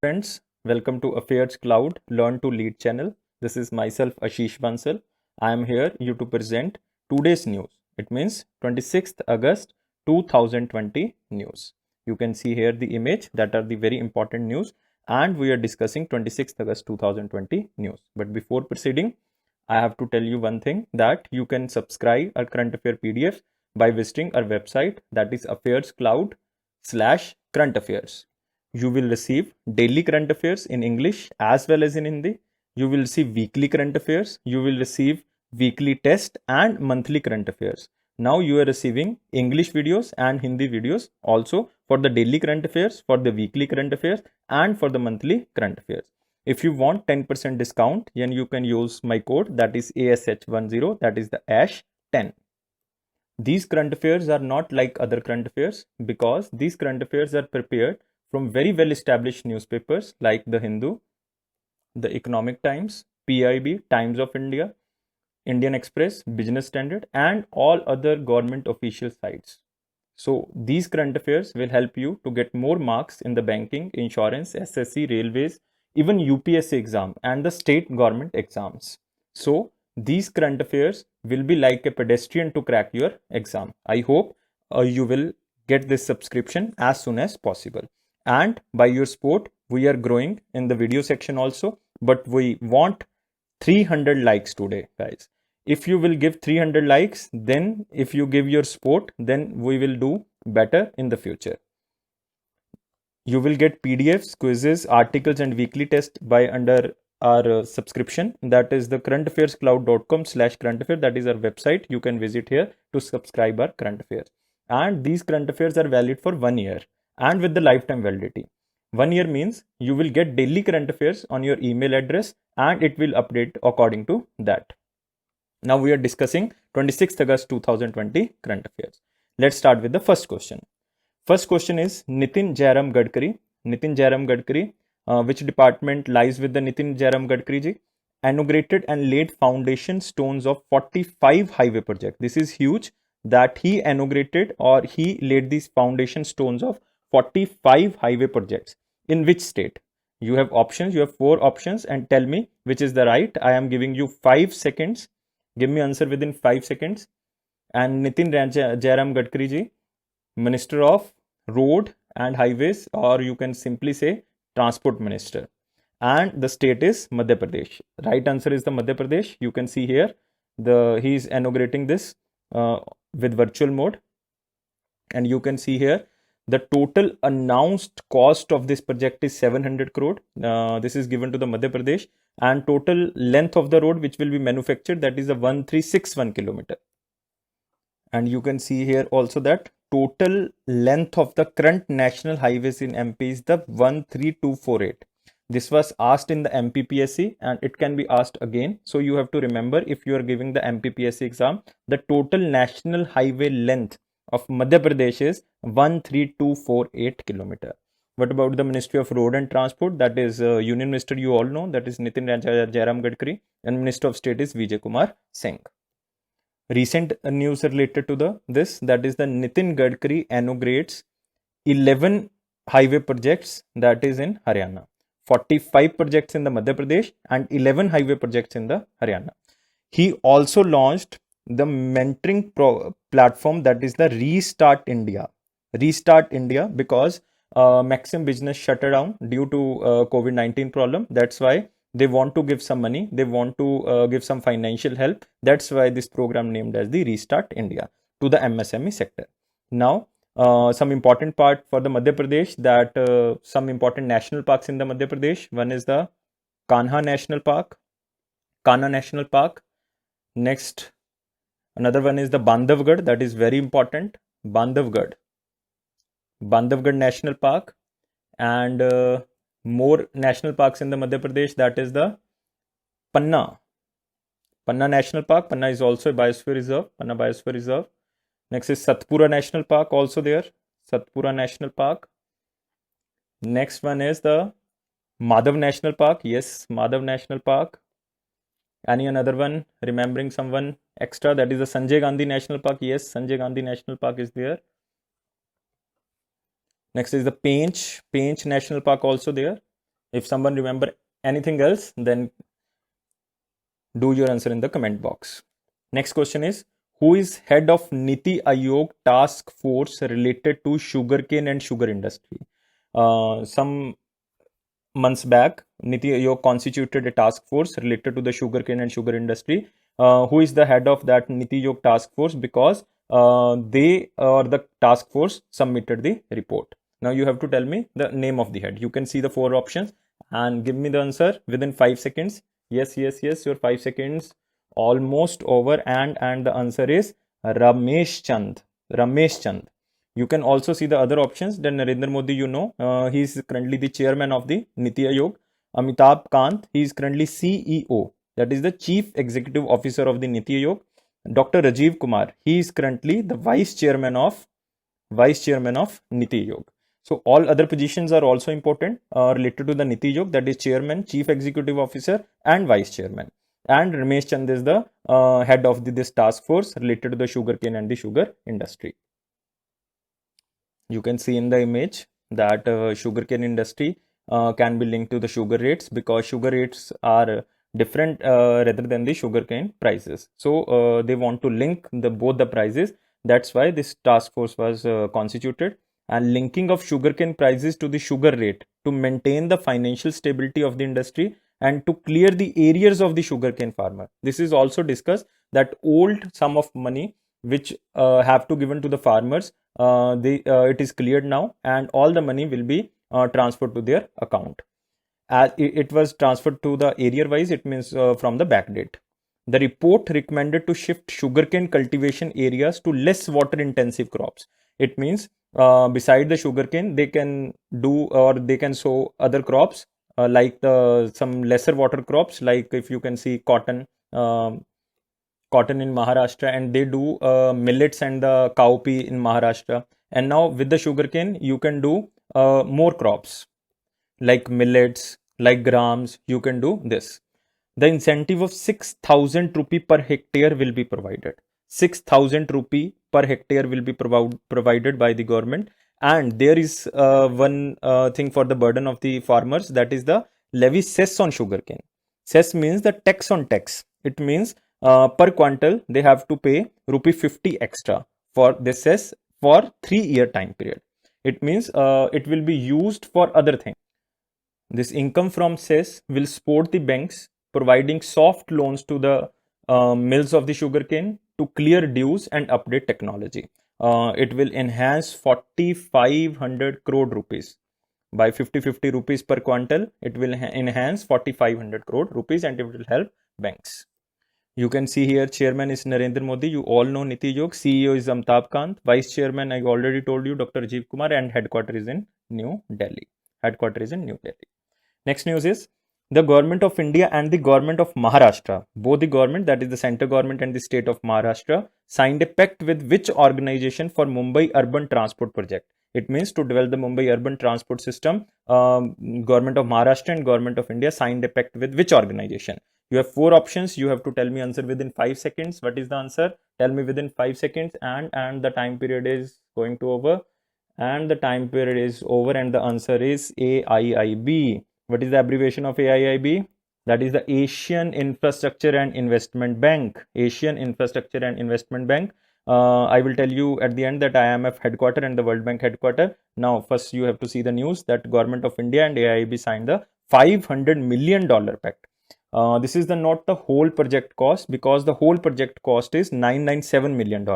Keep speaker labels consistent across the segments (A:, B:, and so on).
A: Friends, welcome to Affairs Cloud Learn to Lead channel. This is myself Ashish Bansal. I am here you to present today's news. It means 26th August 2020 news. You can see here the image that are the very important news, and we are discussing 26th August 2020 news. But before proceeding, I have to tell you one thing, that you can subscribe our current affair PDF by visiting our website, that is affairscloud/current affairs. You will receive daily current affairs in English as well as in Hindi. You will receive weekly current affairs. You will receive weekly test and monthly current affairs. Now you are receiving English videos and Hindi videos also for the daily current affairs, for the weekly current affairs, and for the monthly current affairs. If you want 10% discount, then you can use my code, that is ASH10, that is the ASH10. These current affairs are not like other current affairs because these current affairs are prepared from very well established newspapers like the Hindu, the Economic Times, PIB, Times of India, Indian Express, Business Standard, and all other government official sites. So these current affairs will help you to get more marks in the banking, insurance, SSC, railways, even UPSC exam and the state government exams. So these current affairs will be like a pedestrian to crack your exam. I hope you will get this subscription as soon as possible. And by your support, we are growing in the video section also, but we want 300 likes today, guys. If you will give 300 likes, then if you give your support, then we will do better in the future. You will get PDFs, quizzes, articles, and weekly tests by under our subscription. That is the currentaffairscloud.com/current affair. That is our website. You can visit here to subscribe our current affairs. And these current affairs are valid for 1 year and with the lifetime validity. 1 year means you will get daily current affairs on your email address and it will update according to that. Now we are discussing 26th August 2020 current affairs. Let's start with the first question. First question is Nitin Jairam Gadkari. Nitin Jairam Gadkari, which department lies with the Nitin Jairam Gadkari ji? Inaugurated and laid foundation stones of 45 highway projects. This is huge that he inaugurated or he laid these foundation stones of 45 highway projects. In which state? You have options. You have 4 options and tell me which is the right. I am giving you 5 seconds. Give me answer within 5 seconds. And Nitin Jairam Gadkari ji, Minister of Road and Highways, or you can simply say Transport Minister. And the state is Madhya Pradesh. Right answer is the Madhya Pradesh. You can see here he is inaugurating this with virtual mode. And you can see here the total announced cost of this project is 700 crore. This is given to the Madhya Pradesh, and total length of the road which will be manufactured, that is a 1361 kilometer. And you can see here also that total length of the current national highways in MP is the 13248. This was asked in the MPPSC and it can be asked again. So you have to remember, if you are giving the MPPSC exam, the total national highway length of Madhya Pradesh is 13248 kilometer. What about the Ministry of Road and Transport? That is Union Minister, you all know, that is Nitin Jairam Gadkari, and Minister of State is Vijay Kumar Singh. Recent news related to this, that is the Nitin Gadkari inaugurates 11 highway projects, that is in Haryana. 45 projects in the Madhya Pradesh and 11 highway projects in the Haryana. He also launched the mentoring platform, that is the Restart India. Restart India, because Maxim business shut down due to COVID-19 problem. That's why they want to give some money. They want to give some financial help. That's why this program named as the Restart India to the MSME sector. Now, some important part for the Madhya Pradesh, that some important national parks in the Madhya Pradesh. One is the Kanha National Park. Kanha National Park. Next, another one is the Bandhavgarh. That is very important. Bandhavgarh National Park. And more national parks in the Madhya Pradesh, that is the Panna National Park. Panna is also a biosphere reserve. Panna Biosphere Reserve. Next is Satpura National Park, also there. Satpura National Park. Next one is the Madhav National Park. Yes, Madhav National Park. Any another one? Remembering someone extra? That is the Sanjay Gandhi National Park. Yes, Sanjay Gandhi National Park is there. Next is the Pench National Park, also there. If someone remember anything else, then do your answer in the comment box. Next question is, who is head of Niti Aayog task force related to sugarcane and sugar industry? Some months back, Niti Aayog constituted a task force related to the sugarcane and sugar industry. Who is the head of that Niti Aayog task force? Because they or the task force submitted the report. Now you have to tell me the name of the head. You can see the 4 options and give me the answer within 5 seconds. Yes, yes, yes, your 5 seconds almost over, and the answer is Ramesh Chand. Ramesh Chand. You can also see the other options. Then Narendra Modi, he is currently the chairman of the Niti Aayog. Amitabh Kant, he is currently CEO, that is the chief executive officer of the Niti Aayog. Dr. Rajiv Kumar, he is currently the vice chairman of Niti Aayog. So all other positions are also important related to the Niti Aayog, that is chairman, chief executive officer, and vice chairman. And Ramesh Chand is the head of this task force related to the sugarcane and the sugar industry. You can see in the image that sugarcane industry can be linked to the sugar rates, because sugar rates are different rather than the sugarcane prices. So they want to link both the prices. That's why this task force was constituted. And linking of sugarcane prices to the sugar rate to maintain the financial stability of the industry and to clear the arrears of the sugarcane farmer. This is also discussed, that old sum of money which have to given to the farmers, it is cleared now, and all the money will be transferred to their account. As it was transferred to the area wise, it means from the back date. The report recommended to shift sugarcane cultivation areas to less water intensive crops. It means beside the sugarcane, they can do, or they can sow other crops like some lesser water crops, like if you can see cotton, cotton in Maharashtra, and they do millets and the cowpea in Maharashtra. And now with the sugarcane, you can do more crops like millets, like grams. You can do this. The incentive of 6,000 rupee per hectare will be provided. 6,000 rupee per hectare will be provided by the government. And there is one thing for the burden of the farmers, that is the levy cess on sugarcane. Cess means the tax on tax. It means per quintal they have to pay rupee 50 extra for this cess for 3-year time period. It means it will be used for other things. This income from cess will support the banks providing soft loans to the mills of the sugarcane to clear dues and update technology. It will enhance 4,500 crore rupees. By 50 rupees per quintal, it will enhance 4,500 crore rupees, and it will help banks. You can see here, chairman is Narendra Modi. You all know Niti Aayog. CEO is Amitabh Kant. Vice chairman, I already told you, Dr. Rajiv Kumar, and headquarters is in New Delhi. Next news is, the government of India and the government of Maharashtra, both the government, that is the center government and the state of Maharashtra, signed a pact with which organization for Mumbai urban transport project? It means to develop the Mumbai urban transport system. Government of Maharashtra and government of India signed a pact with which organization? You have 4 options. You have to tell me answer within 5 seconds. What is the answer? Tell me within 5 seconds, and the time period is going to over. And the time period is over, and the answer is AIIB. What is the abbreviation of AIIB? That is the Asian Infrastructure and Investment Bank. Asian Infrastructure and Investment Bank. I will tell you at the end that IMF headquarter and the World Bank headquarter. Now, first you have to see the news that Government of India and AIIB signed the $500 million pact. This is not the whole project cost, because the whole project cost is $997 million.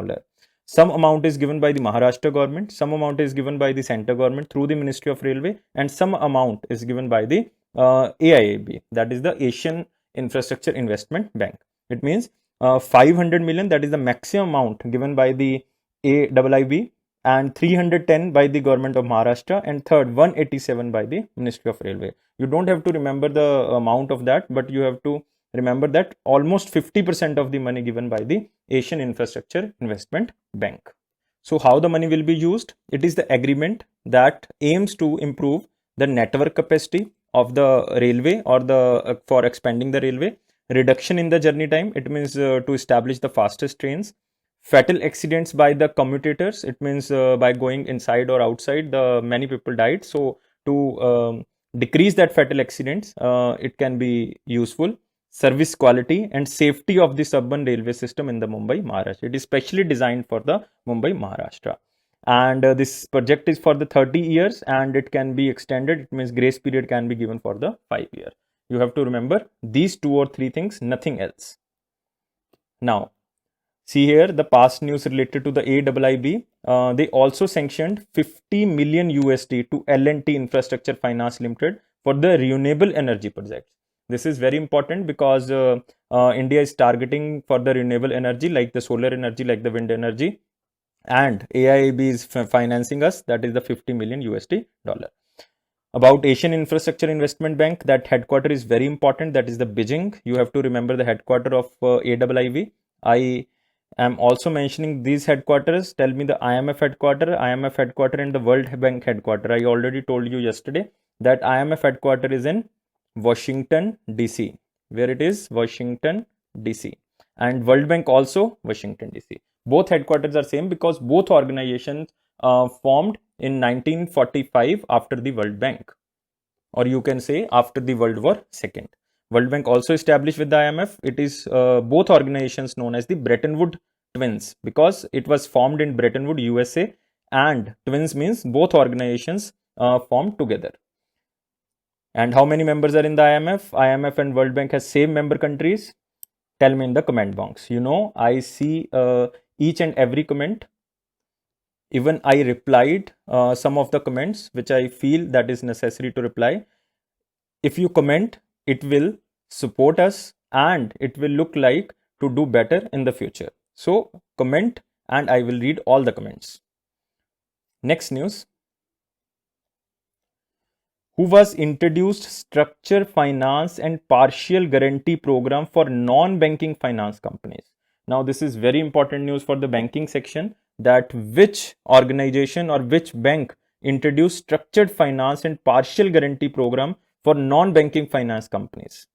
A: Some amount is given by the Maharashtra government, some amount is given by the center government through the Ministry of Railway, and some amount is given by the AIIB, that is the Asian Infrastructure Investment Bank. It means 500 million, that is the maximum amount given by the AIIB, and 310 by the government of Maharashtra, and third 187 by the Ministry of Railway. You don't have to remember the amount of that, but you have to remember that almost 50% of the money given by the Asian Infrastructure Investment Bank. So how the money will be used? It is the agreement that aims to improve the network capacity of the railway, or the for expanding the railway, reduction in the journey time. It means to establish the fastest trains. Fatal accidents by the commutators. It means by going inside or outside, the many people died. So to decrease that fatal accidents, it can be useful. Service quality and safety of the suburban railway system in the Mumbai, Maharashtra. It is specially designed for the Mumbai, Maharashtra. And this project is for the 30 years and it can be extended. It means grace period can be given for the 5 year. You have to remember these 2 or 3 things, nothing else. Now, see here the past news related to the AIIB. They also sanctioned 50 million USD to L&T Infrastructure Finance Limited for the renewable energy projects. This is very important because India is targeting for the renewable energy like the solar energy, like the wind energy, and AIIB is financing us, that is the 50 million USD dollar. About Asian Infrastructure Investment Bank, that headquarter is very important, that is the Beijing. You have to remember the headquarter of AIIB. I am also mentioning these headquarters. Tell me the IMF headquarter and the World Bank headquarter. I already told you yesterday that IMF headquarter is in Washington DC. Where it is? Washington DC. And World Bank also Washington DC. Both headquarters are same because both organizations formed in 1945 after the World Bank, or you can say after the World War II. World Bank also established with the IMF. It is both organizations known as the Bretton Woods twins because it was formed in Bretton Woods, USA, and twins means both organizations formed together. And how many members are in the IMF? IMF and World Bank has same member countries. Tell me in the comment box. You know, I see each and every comment. Even I replied some of the comments which I feel that is necessary to reply. If you comment, it will support us and it will look like to do better in the future. So comment and I will read all the comments. Next news. Who was introduced structure finance and partial guarantee program for non-banking finance companies. Now this is very important news for the banking section, that which organization or which bank introduced structured finance and partial guarantee program for non-banking finance companies.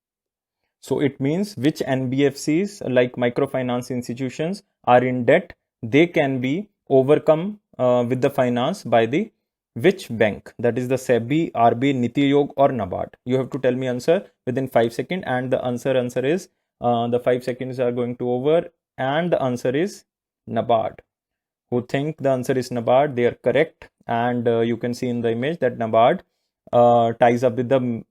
A: So it means which NBFCs like microfinance institutions are in debt, they can be overcome with the finance by the which bank, that is the SEBI, RBI, Niti Aayog or NABARD. You have to tell me answer within 5 seconds and the answer is the 5 seconds are going to over and the answer is NABARD. Who think the answer is NABARD, they are correct. And you can see in the image that NABARD ties up with the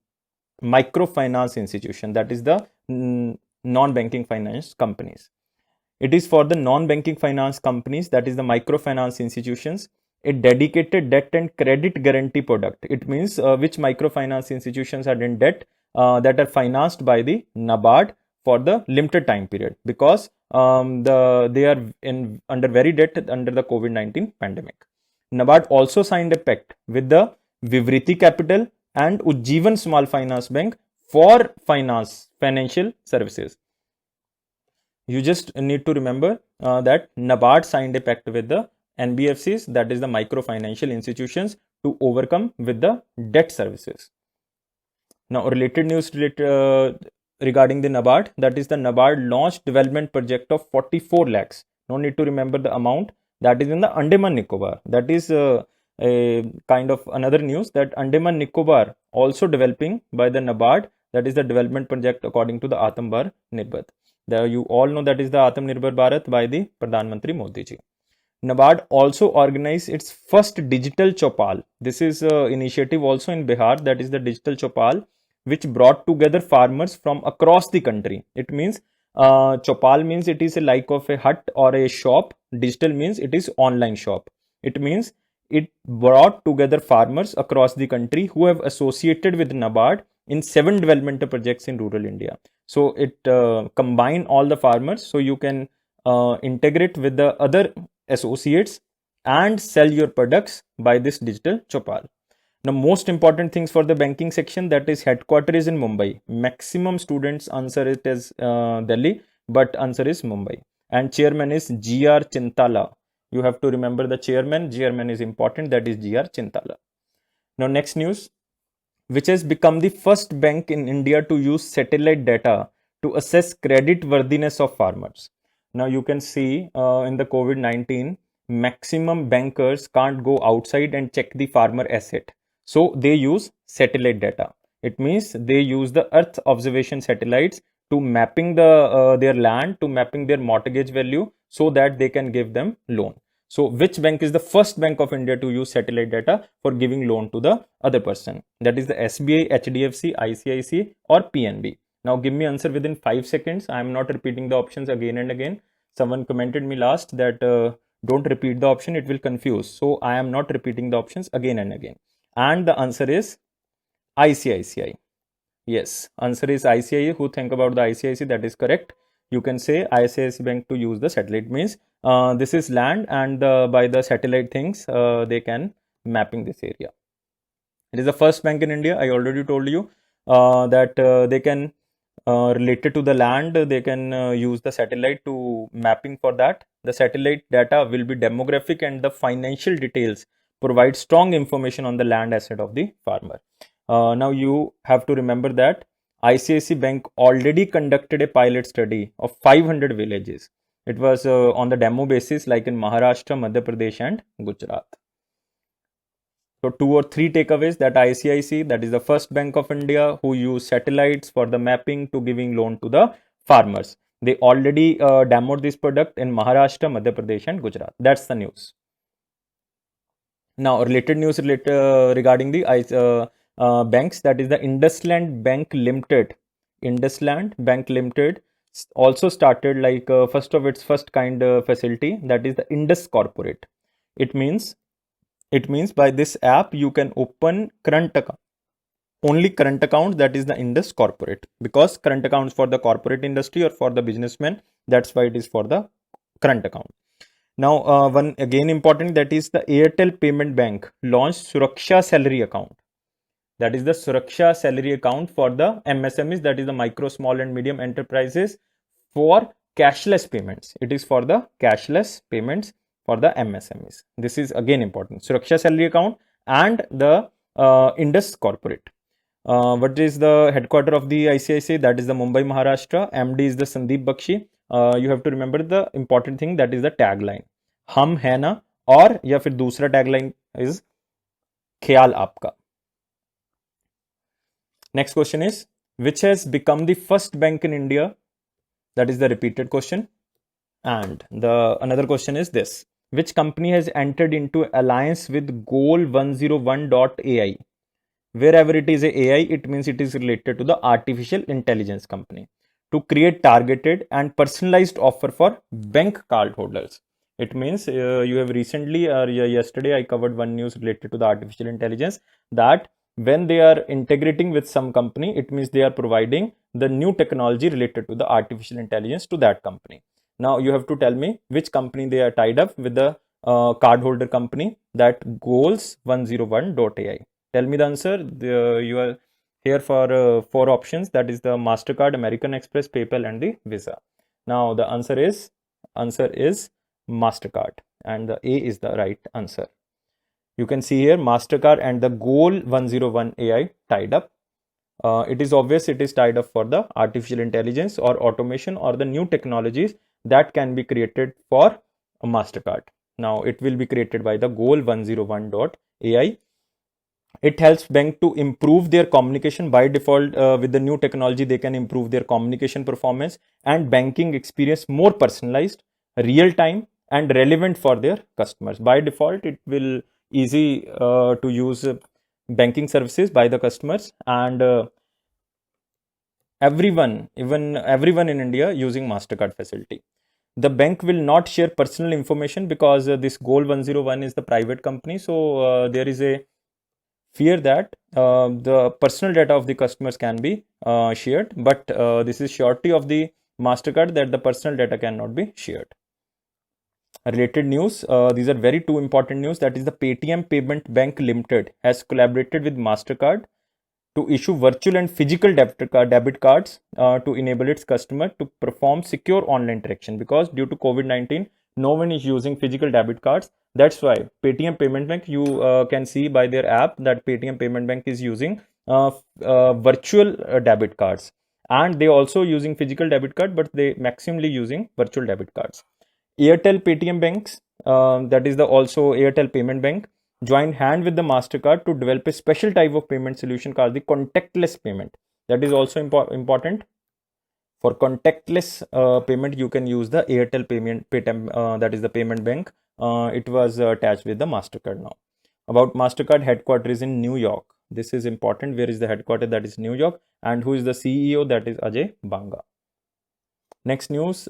A: microfinance institution, that is the non-banking finance companies. It is for the non-banking finance companies, that is the microfinance institutions, a dedicated debt and credit guarantee product. It means which microfinance institutions are in debt that are financed by the NABARD for the limited time period because they are under very debt under the COVID-19 pandemic. NABARD also signed a pact with the Vivriti Capital and Ujjivan Small Finance Bank for financial services. You just need to remember that NABARD signed a pact with the NBFCs, that is the microfinancial institutions, to overcome with the debt services. Now related news regarding the NABARD, that is the NABARD launched development project of 44 lakhs. No need to remember the amount, that is in the Andaman Nicobar. That is a kind of another news, that Andaman Nicobar also developing by the NABARD, that is the development project according to the Atmanirbhar Bharat. You all know that is the Atmanirbhar Bharat by the Pradhan Mantri Modi ji. NABARD also organized its first digital Chopal. This is an initiative also in Bihar, that is the digital Chopal, which brought together farmers from across the country. It means Chopal means it is a like of a hut or a shop. Digital means it is online shop. It means it brought together farmers across the country who have associated with NABARD in 7 developmental projects in rural India. So it combine all the farmers, so you can integrate with the other associates and sell your products by this digital Chopal. Now most important things for the banking section, that is headquarters is in Mumbai. Maximum students answer it as Delhi, but answer is Mumbai. And chairman is G.R. Chintala. You have to remember the chairman. Chairman is important, that is G.R. Chintala. Now next news, which has become the first bank in India to use satellite data to assess credit worthiness of farmers. Now you can see in the COVID-19, maximum bankers can't go outside and check the farmer asset. So they use satellite data. It means they use the Earth observation satellites to mapping their land, to mapping their mortgage value, so that they can give them loan. So which bank is the first Bank of India to use satellite data for giving loan to the other person? That is the SBI, HDFC, ICICI or PNB. Now give me answer within 5 seconds. I am not repeating the options again and again. Someone commented me last that don't repeat the option, it will confuse. So I am not repeating the options again and again. And the answer is ICICI. Yes, answer is ICICI. Who think about the ICICI? That is correct. You can say ICICI Bank to use the satellite, means this is land, and by the satellite things they can mapping this area. It is the first bank in India. I already told you that they can related to the land, they can use the satellite to mapping for that. The satellite data will be demographic, and the financial details provide strong information on the land asset of the farmer. Now you have to remember that ICICI Bank already conducted a pilot study of 500 villages. It was on the demo basis, like in Maharashtra, Madhya Pradesh and Gujarat. So 2 or 3 takeaways, that ICICI, that is the first Bank of India who use satellites for the mapping to giving loan to the farmers. They already demoed this product in Maharashtra, Madhya Pradesh and Gujarat. That's the news. Now related news regarding the banks, that is the IndusLand Bank Limited. IndusLand Bank Limited also started like first of its first kind facility, that is the Indus Corporate. It means by this app you can open current account, only current account, that is the Indus Corporate, because current accounts for the corporate industry or for the businessmen, that's why it is for the current account. Now one again important, that is the Airtel Payment Bank launched Suraksha Salary Account. That is the Suraksha Salary Account for the MSMEs, that is the micro, small and medium enterprises, for cashless payments. It is for the cashless payments for the MSMEs. This is again important. Suraksha Salary Account and the Indus Corporate. What is the headquarter of the ICICI? That is the Mumbai, Maharashtra. MD is the Sandeep Bakshi. You have to remember the important thing, that is the tagline, हम है ना, और या फिर दूसरा tagline is ख्याल आपका. Next question is, which has become the first bank in India? That is the repeated question. And the another question is this: which company has entered into alliance with Goal101.ai? Wherever it is a AI, it means it is related to the artificial intelligence company, to create targeted and personalized offer for bank card holders. It means you have recently or yesterday I covered one news related to the artificial intelligence, that when they are integrating with some company, it means they are providing the new technology related to the artificial intelligence to that company. Now you have to tell me which company they are tied up with, the cardholder company, that Goals101.ai. Tell me the answer. You are here for 4 options, that is the MasterCard, American Express, PayPal and the Visa. Now the answer is MasterCard, and the A is the right answer. You can see here MasterCard and the Goal101 AI tied up. It is obvious it is tied up for the artificial intelligence or automation or the new technologies that can be created for a MasterCard. Now it will be created by the Goal101.ai. It helps bank to improve their communication. By default, with the new technology, they can improve their communication performance and banking experience more personalized, real time and relevant for their customers. By default, it will easy to use banking services by the customers, and everyone, even everyone in India using MasterCard facility. The bank will not share personal information because this Goal101 is the private company. So there is a fear that the personal data of the customers can be shared, but this is surety of the MasterCard that the personal data cannot be shared. Related news, these are very 2 important news, that is the Paytm Payment Bank Limited has collaborated with MasterCard to issue virtual and physical debit cards to enable its customer to perform secure online interaction, because due to COVID-19 no one is using physical debit cards. That's why Paytm Payment Bank, you can see by their app that Paytm Payment Bank is using virtual debit cards, and they also using physical debit card, but they maximally using virtual debit cards. Airtel Paytm Banks, that is the also Airtel Payment Bank, joined hand with the MasterCard to develop a special type of payment solution called the contactless payment. That is also important. For contactless payment, you can use the Airtel Paytm, that is the payment bank. It was attached with the MasterCard now. About MasterCard, headquarters in New York. This is important. Where is the headquarters? That is New York. And who is the CEO? That is Ajay Banga. Next news.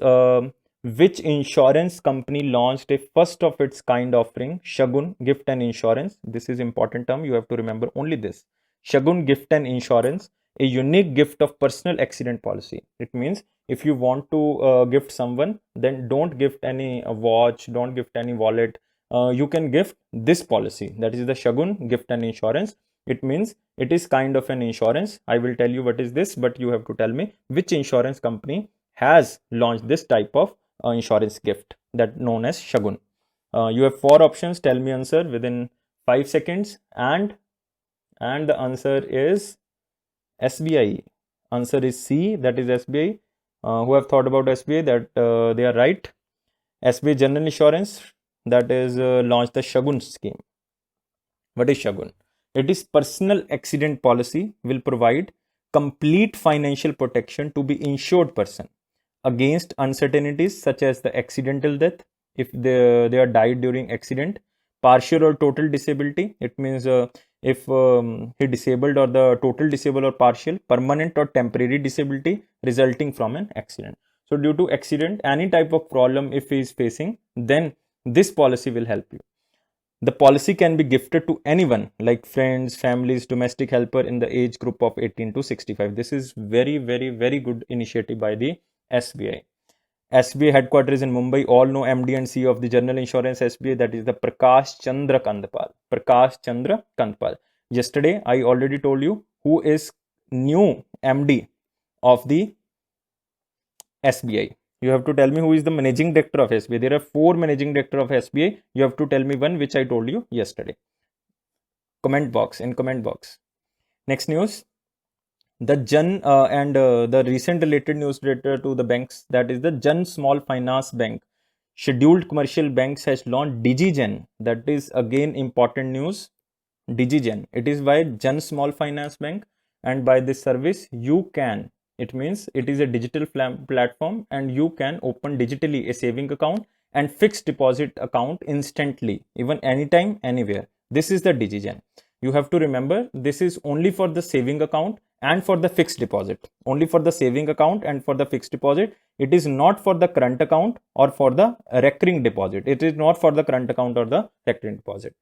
A: Which insurance company launched a first of its kind offering, Shagun Gift and Insurance? This is important term. You have to remember only this. Shagun Gift and Insurance, a unique gift of personal accident policy. It means if you want to gift someone, then don't gift any watch, don't gift any wallet. You can gift this policy. That is the Shagun Gift and Insurance. It means it is kind of an insurance. I will tell you what is this, but you have to tell me which insurance company has launched this type of insurance gift that known as Shagun. You have 4 options. Tell me answer within 5 seconds, and the answer is SBI. Answer is C, that is SBI. Who have thought about SBI, that they are right. SBI General Insurance, that is launched the Shagun scheme. What is Shagun? It is personal accident policy, will provide complete financial protection to be insured person against uncertainties such as the accidental death, if they are died during accident, partial or total disability. It means if he disabled or the total disabled or partial, permanent or temporary disability resulting from an accident. So due to accident, any type of problem if he is facing, then this policy will help you. The policy can be gifted to anyone like friends, families, domestic helper in the age group of 18 to 65. This is very, very, very good initiative by the SBI. SBI headquarters in Mumbai. All know MD and CEO of the General Insurance SBI, that is the Prakash Chandra Kandpal. Prakash Chandra Kandpal. Yesterday, I already told you who is new MD of the SBI. You have to tell me who is the managing director of SBI. There are 4 managing director of SBI. You have to tell me one which I told you yesterday. Comment box, in comment box. Next news. The the recent related news related to the banks, that is the Jan Small Finance Bank. Scheduled commercial banks has launched DigiGen. That is again important news. DigiGen. It is by Jan Small Finance Bank, and by this service you can, it means it is a digital platform and you can open digitally a saving account and fixed deposit account instantly, even anytime, anywhere. This is the DigiGen. You have to remember, this is only for the saving account and for the fixed deposit. Only for the saving account and for the fixed deposit. It is not for the current account or for the recurring deposit. It is not for the current account or the recurring deposit.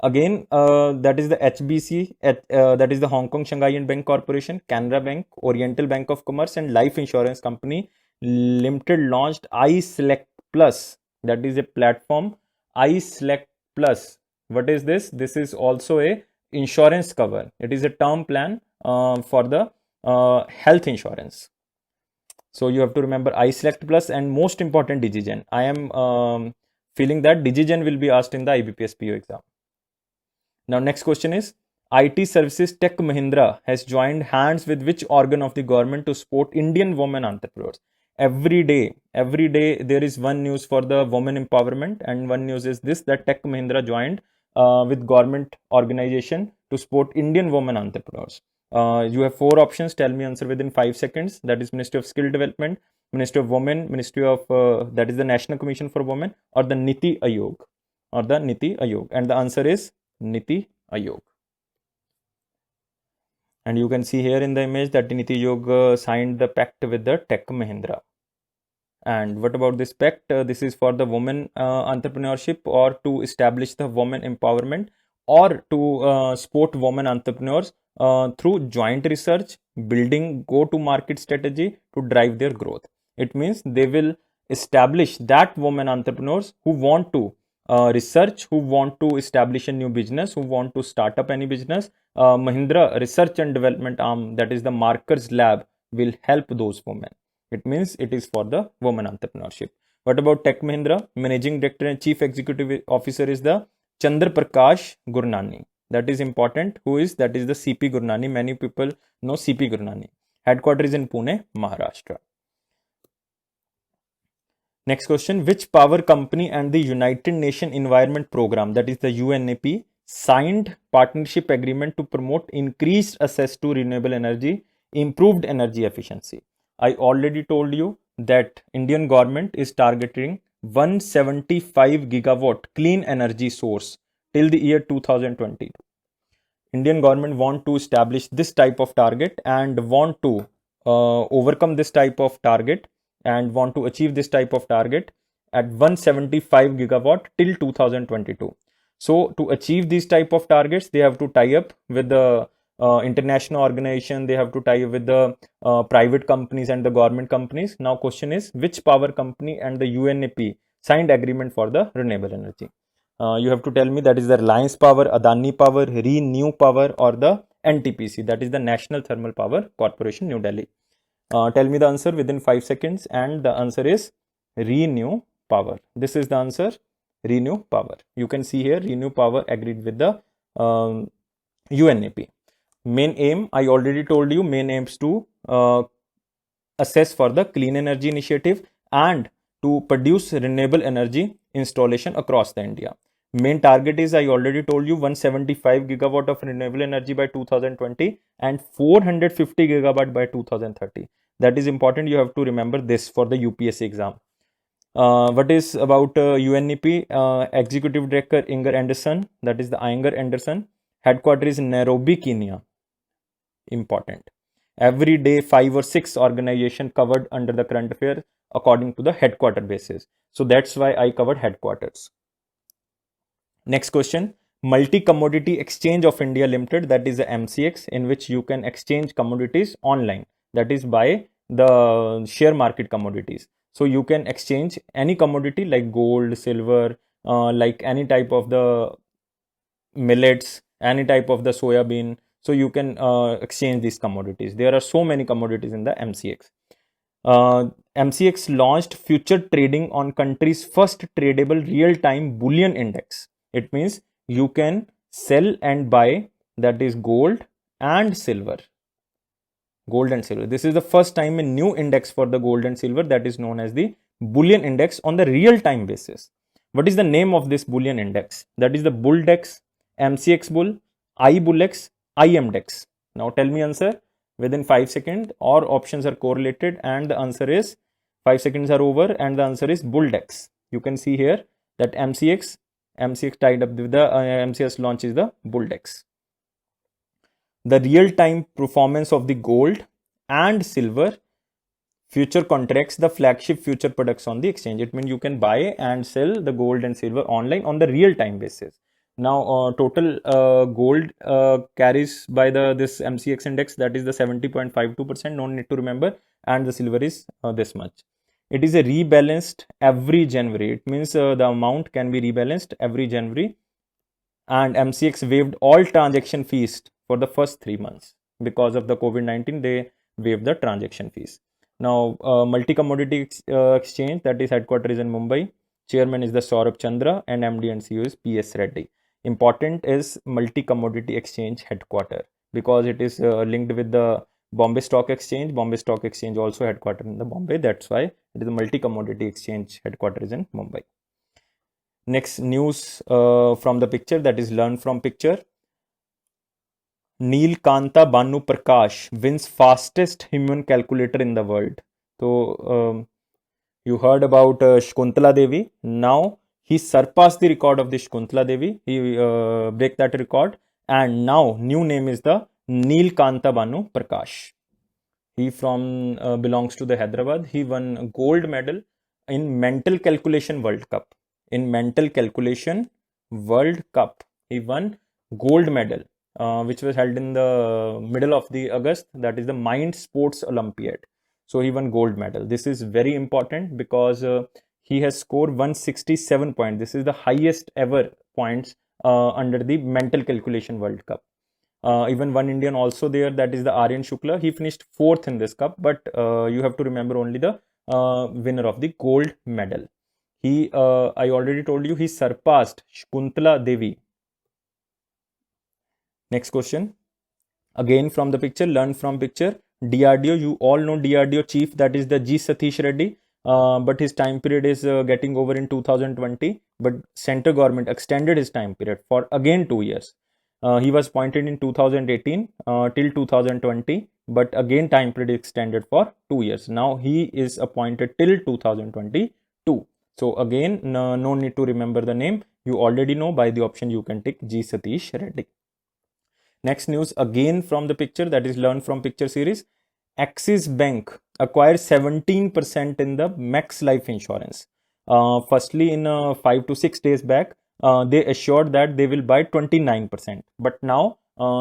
A: Again, that is the HBC, that is the Hong Kong Shanghai and Bank Corporation, Canara Bank, Oriental Bank of Commerce and Life Insurance Company Limited launched iSelect Plus. That is a platform, iSelect Plus. What is this? This is also a insurance cover. It is a term plan for the health insurance. So you have to remember iSelect Plus, and most important, DigiGen. I am feeling that DigiGen will be asked in the IBPS PO exam. Now next question is, IT services Tech Mahindra has joined hands with which organ of the government to support Indian women entrepreneurs? Every day there is one news for the women empowerment, and one news is this, that Tech Mahindra joined with government organization to support Indian women entrepreneurs. You have 4 options. Tell me answer within 5 seconds. That is Ministry of Skill Development, Ministry of Women, Ministry of that is the National Commission for Women, or the Niti Aayog, and the answer is Niti Aayog. And you can see here in the image that Niti Aayog signed the pact with the Tech Mahindra. And what about this pact? This is for the women entrepreneurship, or to establish the women empowerment, or to support women entrepreneurs through joint research, building go-to-market strategy to drive their growth. It means they will establish that women entrepreneurs who want to research, who want to establish a new business, who want to start up any business. Mahindra Research and Development Arm, that is the Markers Lab, will help those women. It means it is for the women entrepreneurship. What about Tech Mahindra? Managing Director and Chief Executive Officer is the Chandra Prakash Gurnani. That is important. Who is? That is the CP Gurnani. Many people know CP Gurnani. Headquarters is in Pune, Maharashtra. Next question. Which power company and the United Nations Environment Program, that is the UNEP, signed partnership agreement to promote increased access to renewable energy, improved energy efficiency. I already told you that Indian government is targeting 175 gigawatt clean energy source till the year 2020. Indian government want to establish this type of target and want to overcome this type of target and want to achieve this type of target at 175 gigawatt till 2022. So to achieve these type of targets, they have to tie up with the international organization, they have to tie up with the private companies and the government companies. Now question is, which power company and the UNEP signed agreement for the renewable energy? You have to tell me that is the Reliance Power, Adani Power, Renew Power, or the NTPC, that is the National Thermal Power Corporation, New Delhi. Tell me the answer within 5 seconds, and the answer is Renew Power. This is the answer, Renew Power. You can see here Renew Power agreed with the UNEP. Main aim, I already told you, main aims to assess for the clean energy initiative and to produce renewable energy installation across the India. Main target is, I already told you, 175 gigawatt of renewable energy by 2020 and 450 gigawatt by 2030. That is important. You have to remember this for the UPSC exam. What is about UNEP? Executive Director Inger Anderson, that is the Inger Anderson. Headquarters is Nairobi, Kenya. Important. Every day 5 or 6 organization covered under the current affair according to the headquarter basis. So that's why I covered headquarters. Next question, Multi Commodity Exchange of India Limited, that is the MCX, in which you can exchange commodities online, that is by the share market commodities. So you can exchange any commodity like gold, silver, like any type of the millets, any type of the soya bean. So you can exchange these commodities. There are so many commodities in the MCX. MCX launched future trading on country's first tradable real-time bullion index. It means you can sell and buy, that is gold and silver. Gold and silver. This is the first time a new index for the gold and silver, that is known as the bullion index on the real-time basis. What is the name of this bullion index? That is the BullDex, MCX Bull, iBullX, IMDEX. Now tell me answer within 5 seconds. Or options are correlated, and the answer is 5 seconds are over, and the answer is BullDex. You can see here that MCX tied up with the MCX launch is the BullDex. The real-time performance of the gold and silver future contracts, the flagship future products on the exchange. It means you can buy and sell the gold and silver online on the real-time basis. Now total gold carries by this MCX index, that is the 70.52%, no need to remember, and the silver is this much. It is a rebalanced every January. It means the amount can be rebalanced every January, and MCX waived all transaction fees for the first 3 months. Because of the COVID-19, they waived the transaction fees. Now Multi Commodity Exchange, that is headquarters in Mumbai. Chairman is the Saurabh Chandra, and MD and CEO is PS Reddy. Important is Multi Commodity Exchange headquarter, because it is linked with the Bombay Stock Exchange. Bombay Stock Exchange also headquartered in the Bombay. That's why it is a Multi Commodity Exchange headquarters in Mumbai. Next news from the picture, that is learn from picture. Neelkanta Banu Prakash wins fastest human calculator in the world. So you heard about Shakuntala Devi. Now he surpassed the record of the Shakuntala Devi. He break that record, and now new name is the Neelkanta Banu Prakash. He from belongs to the Hyderabad. He won gold medal in Mental Calculation World Cup. In Mental Calculation World Cup, he won gold medal, which was held in the middle of the August. That is the Mind Sports Olympiad. So he won gold medal. This is very important because he has scored 167 points. This is the highest ever points under the Mental Calculation World Cup. Even one Indian also there, that is the Aryan Shukla. He finished 4th in this cup, but you have to remember only the winner of the gold medal. He, I already told you, he surpassed Shakuntala Devi. Next question. Again from the picture, learn from picture. DRDO, you all know DRDO chief, that is the G. Satish Reddy. but his time period is getting over in 2020. But central government extended his time period for again 2 years. He was appointed in 2018 till 2020, but again time period extended for 2 years. Now he is appointed till 2022. So again, no need to remember the name. You already know. By the option you can tick G. Satish Reddy. Next news again from the picture, that is learn from picture series. Axis Bank acquires 17% in the Max Life Insurance. Firstly, in 5 to 6 days back, they assured that they will buy 29%, but now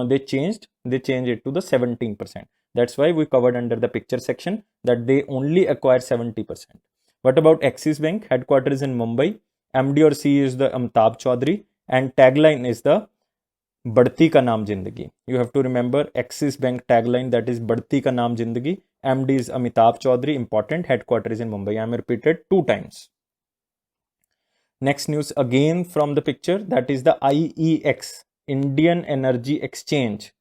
A: they changed it to the 17%. That's why we covered under the picture section that they only acquire 70%. What about Axis Bank? Headquarters in Mumbai. MD or CEO is the Amitabh Chaudhary, and tagline is the बढ़ती का नाम जिंदगी. You have to remember Axis Bank tagline, that is बढ़ती का नाम जिंदगी. MD is Amitabh Chaudhary, important. Headquarters in Mumbai. I am repeated 2 times. Next news again from the picture, that is the IEX, Indian Energy Exchange,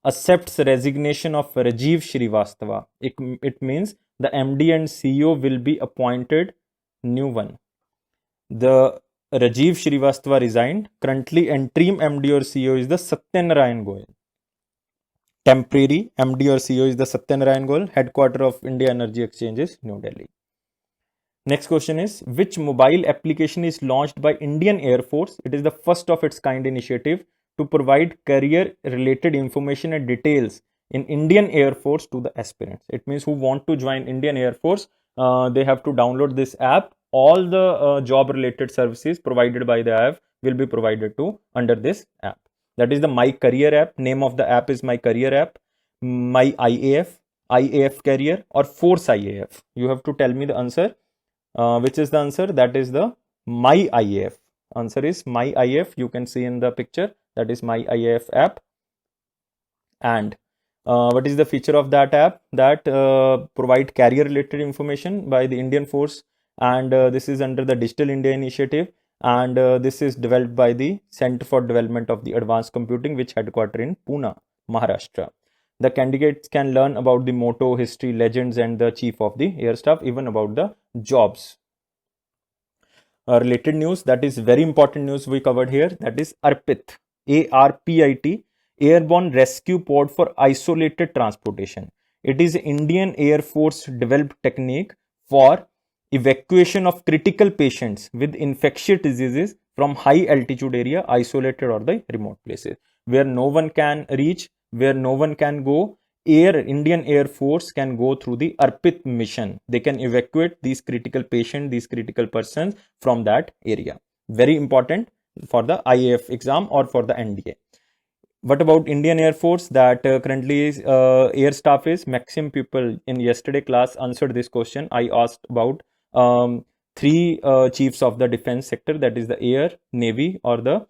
A: accepts resignation of Rajiv Srivastava. It means the MD and CEO will be appointed new one. The Rajiv Srivastava resigned. Currently, interim MD or CEO is the Satyanarayan Goel. Temporary MD or CEO is the Satyanarayan Goel. Headquarter of India Energy Exchange is New Delhi. Next question is, which mobile application is launched by Indian Air Force? It is the first of its kind initiative to provide career-related information and details in Indian Air Force to the aspirants. It means who want to join Indian Air Force, they have to download this app. All the job-related services provided by the app will be provided to under this app. That is the My Career app. Name of the app is My Career app, My IAF, IAF Career, or Force IAF. You have to tell me the answer. Which is the answer? That is the My IAF. Answer is My IAF. You can see in the picture, that is My IAF app. And what is the feature of that app? That provide career related information by the Indian Force, and this is under the Digital India Initiative, and this is developed by the Center for Development of the Advanced Computing, which headquartered in Pune, Maharashtra. The candidates can learn about the motto, history, legends, and the chief of the air staff, even about the jobs. Related news, that is very important news we covered here, that is ARPIT, ARPIT, Airborne Rescue Pod for Isolated Transportation. It is Indian Air Force developed technique for evacuation of critical patients with infectious diseases from high altitude area, isolated or the remote places, where no one can reach, where no one can go. Indian Air Force can go through the ARPIT mission. They can evacuate these critical patients, these critical persons from that area. Very important for the IAF exam or for the NDA. What about Indian Air Force? That currently is air staff is maximum people. In yesterday class answered this question. I asked about 3 chiefs of the defense sector, that is the air, navy, or the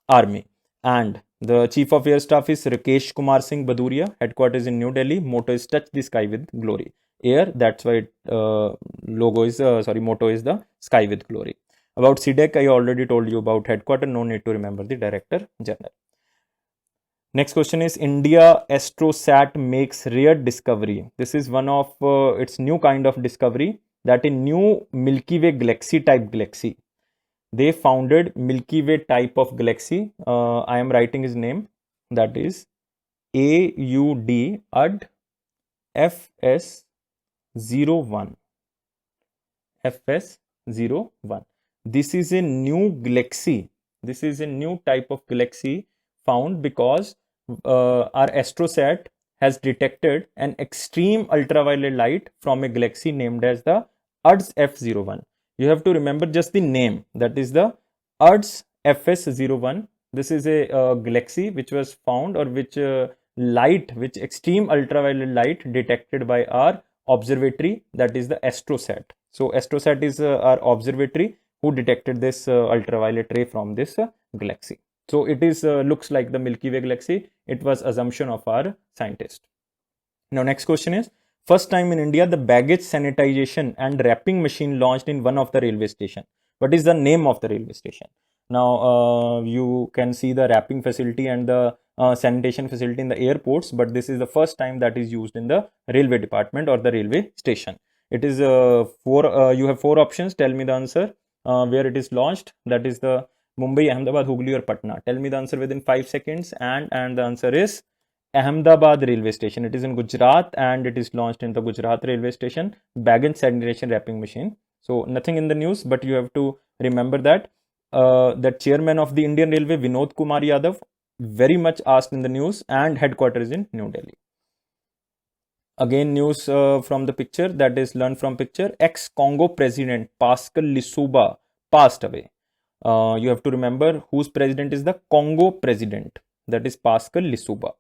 A: army. And the chief of air staff is Rakesh Kumar Singh Baduria, headquarters in New Delhi. Motto is touch the sky with glory. Air, that's why motto is the sky with glory. About CDEC, I already told you about headquarter. No need to remember the director general. Next question is, India Astrosat makes rare discovery. This is one of its new kind of discovery, that in new Milky Way galaxy type galaxy. They founded Milky Way type of galaxy. I am writing his name, that is AUD FS01. FS01. This is a new galaxy. This is a new type of galaxy found because our Astrosat has detected an extreme ultraviolet light from a galaxy named as the UDS F01. You have to remember just the name, that is the UDS FS01. This is a galaxy which was found, or which extreme ultraviolet light detected by our observatory, that is the Astrosat. So Astrosat is our observatory who detected this ultraviolet ray from this galaxy. So it is looks like the Milky Way galaxy. It was assumption of our scientist. Now next question is, first time in India the baggage sanitization and wrapping machine launched in one of the railway station. What is the name of the railway station? Now you can see the wrapping facility and the sanitation facility in the airports, but this is the first time that is used in the railway department or the railway station. It is you have four options. Tell me the answer. Where it is launched, that is the Mumbai, Ahmedabad, Hooghly or Patna. Tell me the answer within 5 seconds, and the answer is Ahmedabad railway station. It is in Gujarat and it is launched in the Gujarat railway station. Baggage segregation wrapping machine. So nothing in the news, but you have to remember that the chairman of the Indian Railway, Vinod Kumar Yadav, very much asked in the news, and headquarters in New Delhi. Again, news from the picture, that is learn from picture. Ex-Congo president Pascal Lissouba passed away. You have to remember whose president is the Congo president. That is Pascal Lissouba.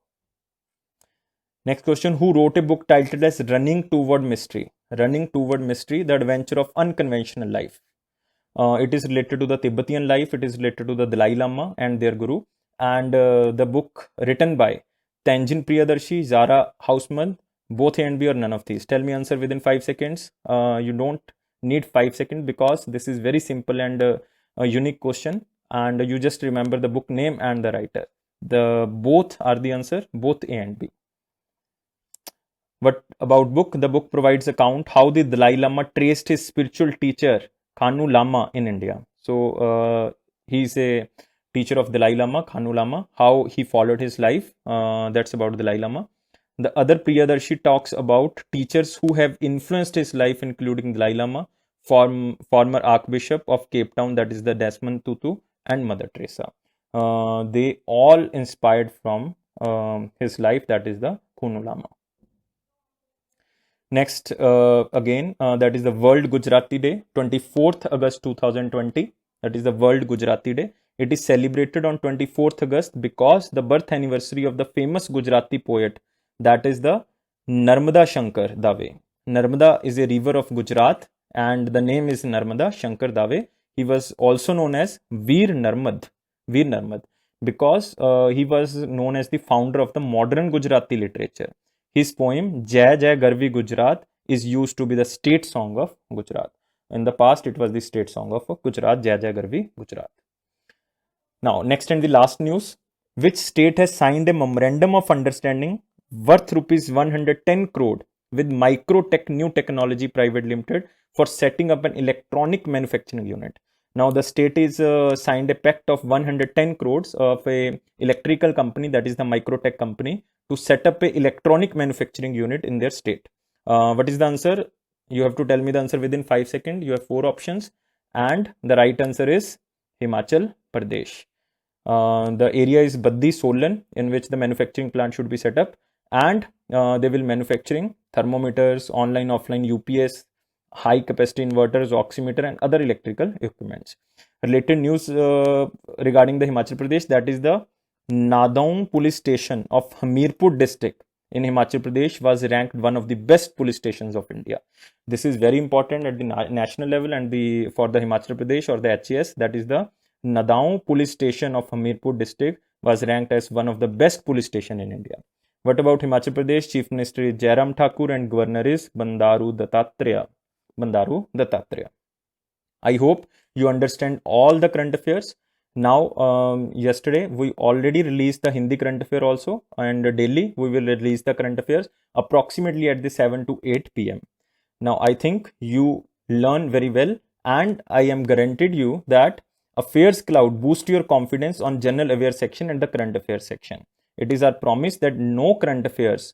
A: Next question, who wrote a book titled as Running Toward Mystery? Running Toward Mystery, the adventure of unconventional life. It is related to the Tibetan life. It is related to the Dalai Lama and their guru. And the book written by Tenzin Priyadarshi, Zara Hausman, both A and B or none of these. Tell me answer within 5 seconds. You don't need 5 seconds because this is very simple and a unique question. And you just remember the book name and the writer. The both are the answer, both A and B. What about book? The book provides account how the Dalai Lama traced his spiritual teacher Kanu Lama in India. So he's a teacher of Dalai Lama, Kanu Lama, how he followed his life. That's about Dalai Lama. The other Priyadarshi talks about teachers who have influenced his life, including Dalai Lama, former Archbishop of Cape Town, that is the Desmond Tutu, and Mother Teresa. They all inspired from his life, that is the Kanu Lama. Next, again, that is the World Gujarati Day, 24th August 2020. That is the World Gujarati Day. It is celebrated on 24th August because the birth anniversary of the famous Gujarati poet, that is the Narmada Shankar Dave. Narmada is a river of Gujarat and the name is Narmada Shankar Dave. He was also known as Veer Narmad because he was known as the founder of the modern Gujarati literature. His poem Jai Jai Garvi Gujarat is used to be the state song of Gujarat. In the past, it was the state song of Gujarat, Jai Jai Garvi Gujarat. Now, next and the last news. Which state has signed a memorandum of understanding worth rupees 110 crore with Microtech New Technology Private Limited for setting up an electronic manufacturing unit? Now, the state is signed a pact of 110 crores of a electrical company, that is the Microtech company, to set up a electronic manufacturing unit in their state. What is the answer? You have to tell me the answer within 5 seconds. You have 4 options and the right answer is Himachal Pradesh. The area is Baddi Solan, in which the manufacturing plant should be set up, and they will manufacturing thermometers, online offline UPS, high capacity inverters, oximeter and other electrical equipments. Related news regarding the Himachal Pradesh, that is the Nadaun police station of Hamirpur district in Himachal Pradesh was ranked one of the best police stations of India. This is very important at the national level and for the Himachal Pradesh or the HES, that is the Nadaun police station of Hamirpur district was ranked as one of the best police station in India. What about Himachal Pradesh? Chief Minister is Jairam Thakur and Governor is Bandaru Dattatreya. I hope you understand all the current affairs. Now, yesterday we already released the Hindi current affair also, and daily we will release the current affairs approximately at the 7 to 8 p.m. Now, I think you learn very well, and I am guaranteed you that Affairs Cloud boost your confidence on general aware section and the current affairs section. It is our promise that no current affairs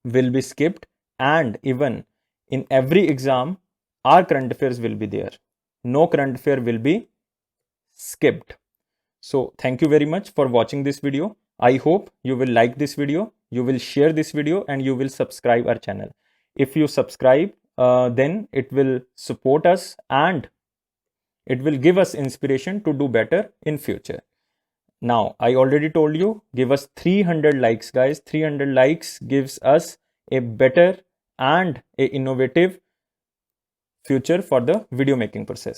A: will be skipped, and even in every exam, our current affairs will be there. No current affair will be skipped. So thank you very much for watching this video. I hope you will like this video, you will share this video and you will subscribe our channel. If you subscribe, then it will support us and it will give us inspiration to do better in future. Now, I already told you, give us 300 likes, guys. 300 likes gives us a better and a innovative future for the video making process.